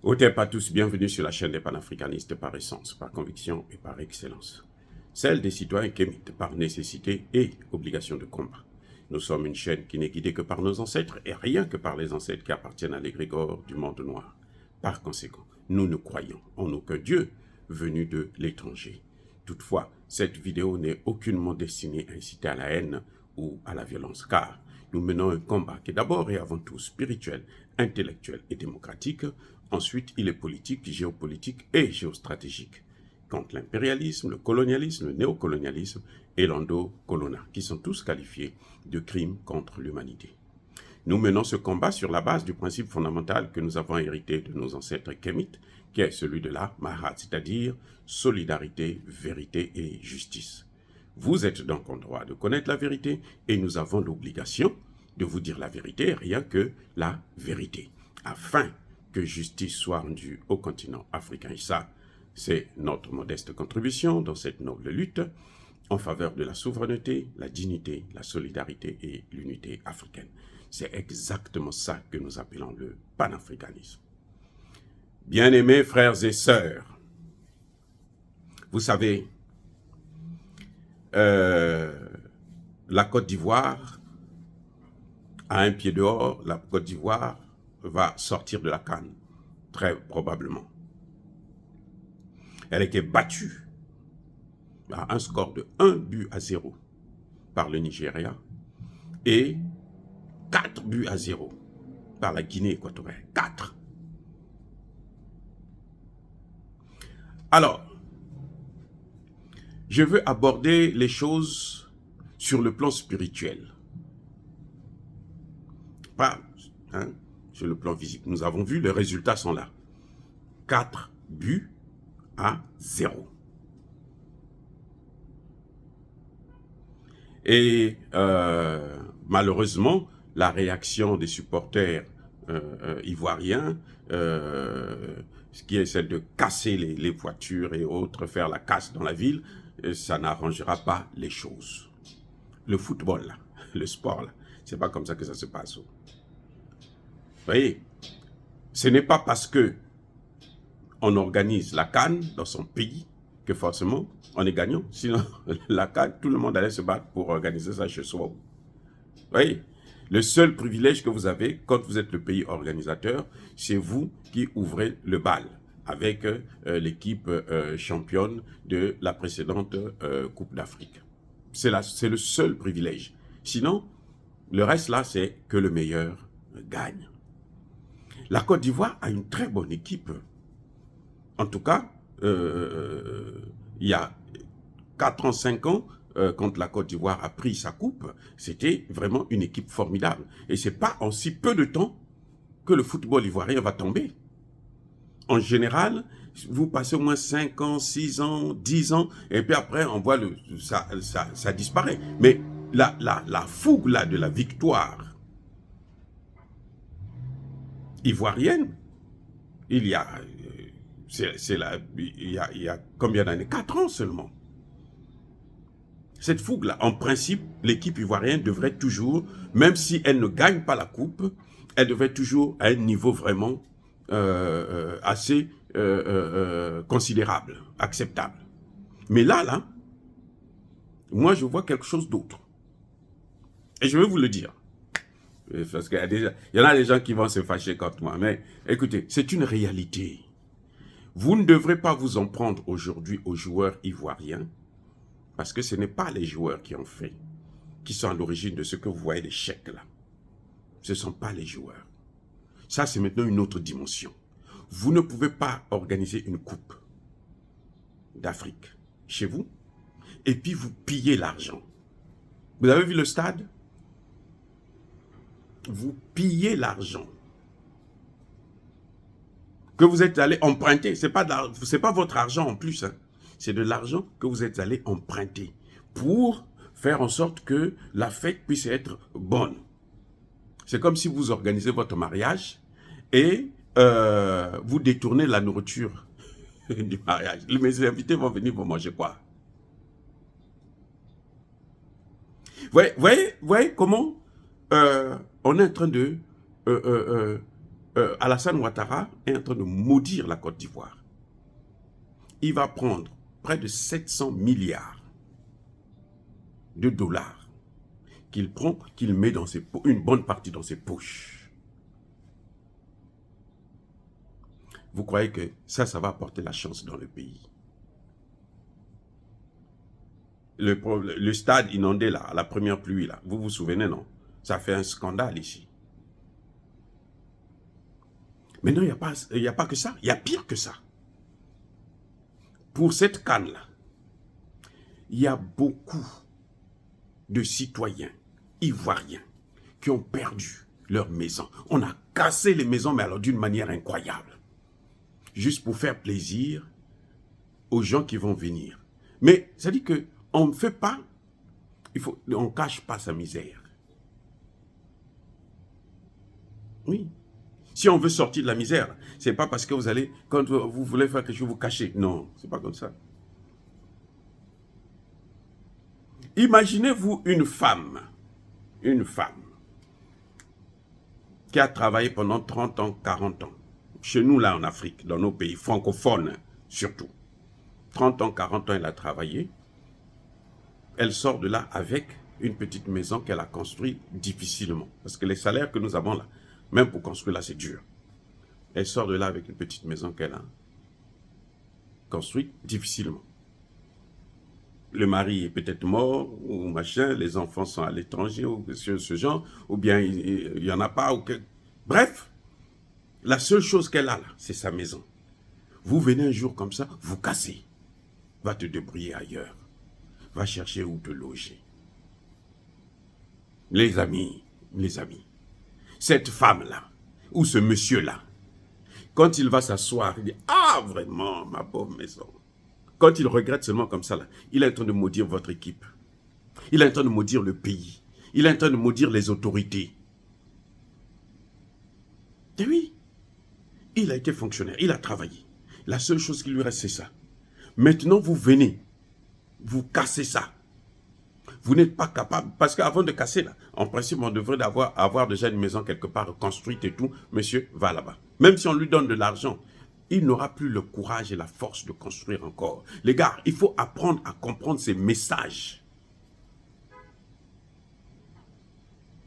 Hôtep à tous, bienvenue sur la chaîne des panafricanistes par essence, par conviction et par excellence. Celle des citoyens kémites par nécessité et obligation de combat. Nous sommes une chaîne qui n'est guidée que par nos ancêtres et rien que par les ancêtres qui appartiennent à l'égrégore du monde noir. Par conséquent, nous ne croyons en aucun Dieu venu de l'étranger. Toutefois, cette vidéo n'est aucunement destinée à inciter à la haine ou à la violence, car nous menons un combat qui est d'abord et avant tout spirituel, intellectuel et démocratique. Ensuite, il est politique, géopolitique et géostratégique contre l'impérialisme, le colonialisme, le néocolonialisme et l'endocoloniat, qui sont tous qualifiés de crimes contre l'humanité. Nous menons ce combat sur la base du principe fondamental que nous avons hérité de nos ancêtres kémites, qui est celui de la Mahat, c'est-à-dire solidarité, vérité et justice. Vous êtes donc en droit de connaître la vérité et nous avons l'obligation de vous dire la vérité, rien que la vérité, afin que justice soit rendue au continent africain. Et ça, c'est notre modeste contribution dans cette noble lutte en faveur de la souveraineté, la dignité, la solidarité et l'unité africaine. C'est exactement ça que nous appelons le panafricanisme. Bien-aimés frères et sœurs, vous savez, la Côte d'Ivoire a un pied dehors, la Côte d'Ivoire va sortir de la CAN, très probablement. Elle a été battue à un score de 1-0 par le Nigeria et 4-0 par la Guinée équatoriale. 4. Alors, je veux aborder les choses sur le plan spirituel. Pas sur le plan physique. Nous avons vu, les résultats sont là. 4-0. Et malheureusement, la réaction des supporters ivoiriens, qui est celle de casser les voitures et autres, faire la casse dans la ville, ça n'arrangera pas les choses. Le football, là, le sport, là, c'est pas comme ça que ça se passe. Vous voyez, ce n'est pas parce que on organise la CAN dans son pays que forcément on est gagnant. Sinon, la CAN, tout le monde allait se battre pour organiser ça chez soi. Vous voyez, le seul privilège que vous avez quand vous êtes le pays organisateur, c'est vous qui ouvrez le bal avec l'équipe championne de la précédente Coupe d'Afrique. C'est le seul privilège. Sinon, le reste là, c'est que le meilleur gagne. La Côte d'Ivoire a une très bonne équipe. En tout cas, il y a 4 ans, 5 ans, quand la Côte d'Ivoire a pris sa coupe, c'était vraiment une équipe formidable. Et ce n'est pas en si peu de temps que le football ivoirien va tomber. En général, vous passez au moins 5 ans, 6 ans, 10 ans, et puis après, on voit ça disparaît. Mais la fougue là, de la victoire ivoirienne, il y a combien d'années? 4 ans seulement. Cette fougue-là, en principe, l'équipe ivoirienne devrait toujours, même si elle ne gagne pas la coupe, elle devrait toujours à un niveau vraiment assez considérable, acceptable. Mais là, moi je vois quelque chose d'autre. Et je vais vous le dire. Parce qu'il y en a des gens qui vont se fâcher contre moi. Mais écoutez, c'est une réalité. Vous ne devrez pas vous en prendre aujourd'hui aux joueurs ivoiriens, parce que ce n'est pas les joueurs qui ont fait, qui sont à l'origine de ce que vous voyez, les chèques là. Ce ne sont pas les joueurs. Ça, c'est maintenant une autre dimension. Vous ne pouvez pas organiser une coupe d'Afrique chez vous, et puis vous pillez l'argent. Vous avez vu le stade? Vous pillez l'argent que vous êtes allé emprunter. C'est pas votre argent en plus. Hein. C'est de l'argent que vous êtes allé emprunter pour faire en sorte que la fête puisse être bonne. C'est comme si vous organisez votre mariage et vous détournez la nourriture du mariage. Mes invités vont venir pour manger quoi? Voyez comment on est en train de Alassane Ouattara est en train de maudire la Côte d'Ivoire. Il va prendre près de 700 milliards de dollars qu'il prend, qu'il met dans une bonne partie dans ses poches. Vous croyez que ça va apporter la chance dans le pays? Le stade inondé là, à la première pluie là, vous vous souvenez, non? Ça fait un scandale ici. Mais non, il n'y a pas que ça, il y a pire que ça. Pour cette canne-là, il y a beaucoup de citoyens ivoiriens qui ont perdu leurs maisons. On a cassé les maisons, mais alors d'une manière incroyable. Juste pour faire plaisir aux gens qui vont venir. Mais ça dit que on ne fait pas, on ne cache pas sa misère. Oui. Si on veut sortir de la misère, ce n'est pas parce que vous allez, quand vous voulez faire quelque chose, vous cachez. Non, ce n'est pas comme ça. Imaginez-vous une femme qui a travaillé pendant 30 ans, 40 ans. Chez nous, là, en Afrique, dans nos pays francophones, surtout. 30 ans, 40 ans, elle a travaillé. Elle sort de là avec une petite maison qu'elle a construite difficilement. Parce que les salaires que nous avons là, même pour construire là, c'est dur. Elle sort de là avec une petite maison qu'elle a construite difficilement. Le mari est peut-être mort, ou machin, les enfants sont à l'étranger, ou ce genre, ou bien il n'y en a pas. Bref, la seule chose qu'elle a là, c'est sa maison. Vous venez un jour comme ça, vous cassez. Va te débrouiller ailleurs. Va chercher où te loger. Les amis, cette femme-là, ou ce monsieur-là, quand il va s'asseoir, il dit « Ah, vraiment, ma pauvre maison !» Quand il regrette seulement comme ça, là, il est en train de maudire votre équipe. Il est en train de maudire le pays. Il est en train de maudire les autorités. Et oui, il a été fonctionnaire, il a travaillé. La seule chose qui lui reste, c'est ça. Maintenant, vous venez, vous cassez ça. Vous n'êtes pas capable, parce qu'avant de casser, là, en principe, on devrait avoir déjà une maison quelque part construite et tout. Monsieur, va là-bas. Même si on lui donne de l'argent, il n'aura plus le courage et la force de construire encore. Les gars, il faut apprendre à comprendre ces messages.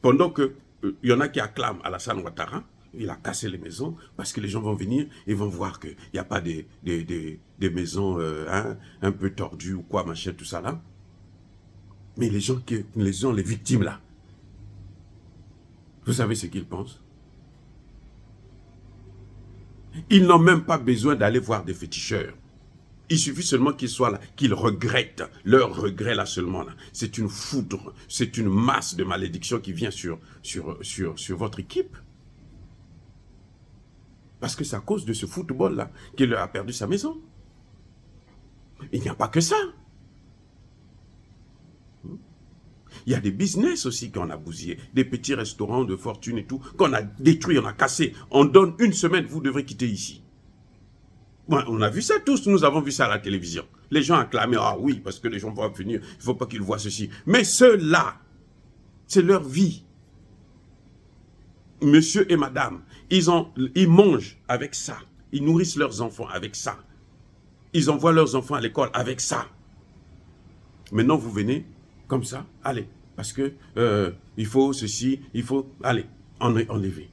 Pendant que il y en a qui acclament Alassane Ouattara, il a cassé les maisons, parce que les gens vont venir et vont voir qu'il n'y a pas des maisons un peu tordues ou quoi, machin, tout ça là. Mais les gens, les victimes là, vous savez ce qu'ils pensent? Ils n'ont même pas besoin d'aller voir des féticheurs. Il suffit seulement qu'ils soient là, qu'ils regrettent. Leur regret là seulement là. C'est une foudre, c'est une masse de malédiction qui vient sur votre équipe. Parce que c'est à cause de ce football là qu'il a perdu sa maison. Il n'y a pas que ça. Il y a des business aussi qu'on a bousillés, des petits restaurants de fortune et tout, qu'on a détruits, on a cassé. On donne une semaine, vous devrez quitter ici. Bon, on a vu ça tous, nous avons vu ça à la télévision. Les gens acclamaient, ah oui, parce que les gens vont venir, il ne faut pas qu'ils voient ceci. Mais ceux-là, c'est leur vie. Monsieur et madame, ils mangent avec ça. Ils nourrissent leurs enfants avec ça. Ils envoient leurs enfants à l'école avec ça. Maintenant, vous venez comme ça, allez, parce que il faut ceci, il faut, allez, enlever.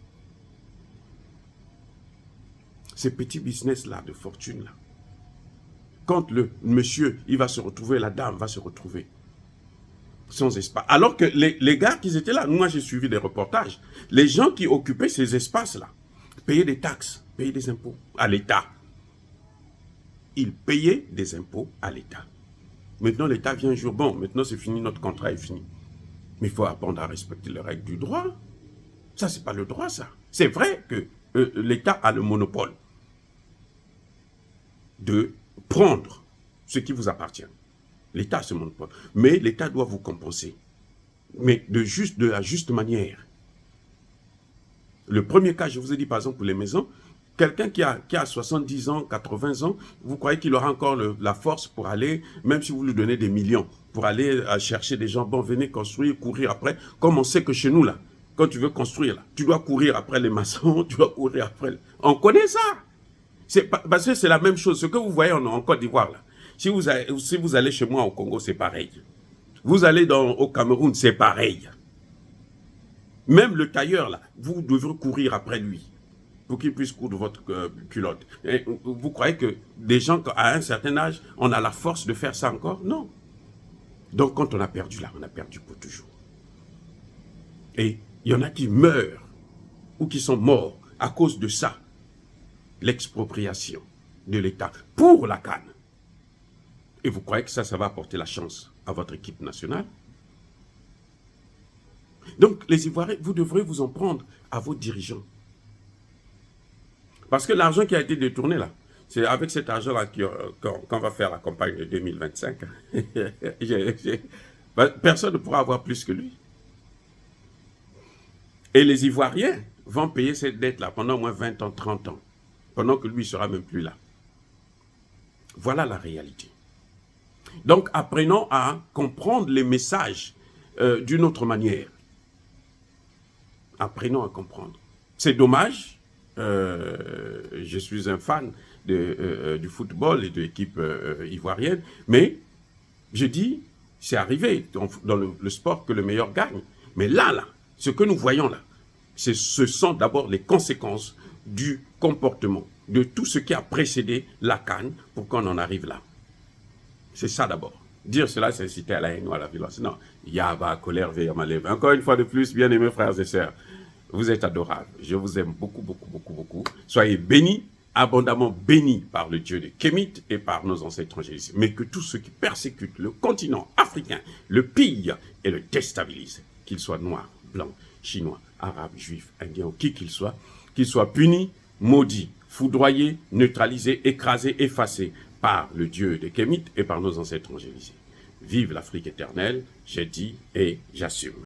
Ces petits business-là, de fortune-là, quand le monsieur, il va se retrouver, la dame va se retrouver sans espace. Alors que les gars qui étaient là, moi j'ai suivi des reportages, les gens qui occupaient ces espaces-là, payaient des taxes, payaient des impôts à l'État. Ils payaient des impôts à l'État. Maintenant, l'État vient un jour, bon, maintenant c'est fini, notre contrat est fini. Mais il faut apprendre à respecter les règles du droit. Ça, c'est pas le droit, ça. C'est vrai que l'État a le monopole de prendre ce qui vous appartient. L'État a ce monopole. Mais l'État doit vous compenser. Mais de la juste manière. Le premier cas, je vous ai dit, par exemple, pour les maisons, quelqu'un qui a 70 ans, 80 ans, vous croyez qu'il aura encore la force pour aller, même si vous lui donnez des millions, pour aller chercher des gens, bon, venez construire, courir après, comme on sait que chez nous, là, quand tu veux construire, là, tu dois courir après les maçons, tu dois courir après... On connaît ça. Parce que c'est la même chose. Ce que vous voyez en Côte d'Ivoire, là, si vous allez chez moi au Congo, c'est pareil. Vous allez au Cameroun, c'est pareil. Même le tailleur, là, vous devrez courir après lui pour qu'il puisse coudre votre culotte. Et vous croyez que des gens, à un certain âge, on a la force de faire ça encore? Non. Donc, quand on a perdu là, on a perdu pour toujours. Et il y en a qui meurent ou qui sont morts à cause de ça. L'expropriation de l'État pour la canne. Et vous croyez que ça va apporter la chance à votre équipe nationale? Donc, les Ivoiriens, vous devrez vous en prendre à vos dirigeants. Parce que l'argent qui a été détourné là, c'est avec cet argent-là qu'on va faire la campagne de 2025. Personne ne pourra avoir plus que lui. Et les Ivoiriens vont payer cette dette-là pendant au moins 20 ans, 30 ans. Pendant que lui ne sera même plus là. Voilà la réalité. Donc, apprenons à comprendre les messages d'une autre manière. Apprenons à comprendre. C'est dommage. Je suis un fan du football et de l'équipe ivoirienne, mais je dis, c'est arrivé dans le sport que le meilleur gagne. Mais là, ce que nous voyons là, ce sont d'abord les conséquences du comportement, de tout ce qui a précédé la CAN pour qu'on en arrive là. C'est ça d'abord. Dire cela, c'est inciter à la haine ou à la violence. Non, Yaba, colère, veille à ma lèvre. Encore une fois de plus, bien-aimés frères et sœurs, vous êtes adorables. Je vous aime beaucoup, beaucoup, beaucoup, beaucoup. Soyez bénis, abondamment bénis par le Dieu de Kémit et par nos ancêtres angéliques. Mais que tous ceux qui persécutent le continent africain le pillent et le déstabilisent, qu'ils soient noirs, blancs, chinois, arabes, juifs, indiens ou qui qu'ils soient punis, maudits, foudroyés, neutralisés, écrasés, effacés par le Dieu de Kémit et par nos ancêtres angélisés. Vive l'Afrique éternelle, j'ai dit et j'assume.